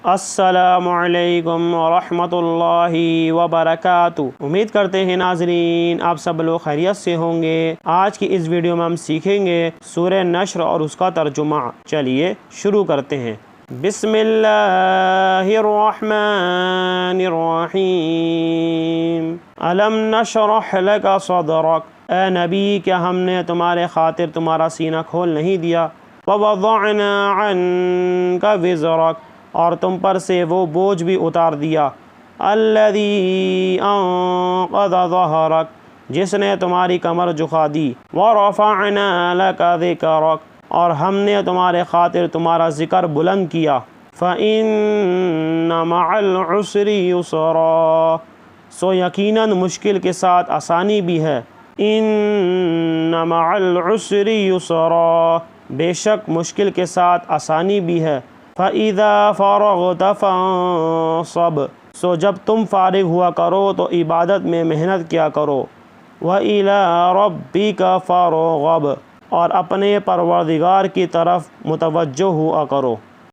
السلام علیکم ورحمۃ اللہ وبرکاتہ۔ امید کرتے ہیں ناظرین آپ سب لوگ خیریت سے ہوں گے۔ آج کی اس ویڈیو میں ہم سیکھیں گے سورہ نشر اور اس کا ترجمہ۔ چلیے شروع کرتے ہیں۔ بسم اللہ الرحمن الرحیم۔ الم نشرح لک صدرک، اے نبی کیا ہم نے تمہارے خاطر تمہارا سینہ کھول نہیں دیا؟ ووضعنا عنک وزرک، اور تم پر سے وہ بوجھ بھی اتار دیا۔ الذی انقض ظہرک، جس نے تمہاری کمر جھکا دی۔ ورفعنا لک ذکرک، اور ہم نے تمہارے خاطر تمہارا ذکر بلند کیا۔ فإن مع العسر یسرا، سو یقیناً مشکل کے ساتھ آسانی بھی ہے۔ ان مع العسر یسرا، بے شک مشکل کے ساتھ آسانی بھی ہے۔ فَإِذَا فَرَغْتَ فَانصَبْ، سو جب تم فارغ ہوا کرو تو عبادت میں محنت کیا کرو۔ وَإِلَىٰ رَبِّكَ فَارْغَب، اور اپنے پروردگار کی طرف متوجہ ہوا کرو۔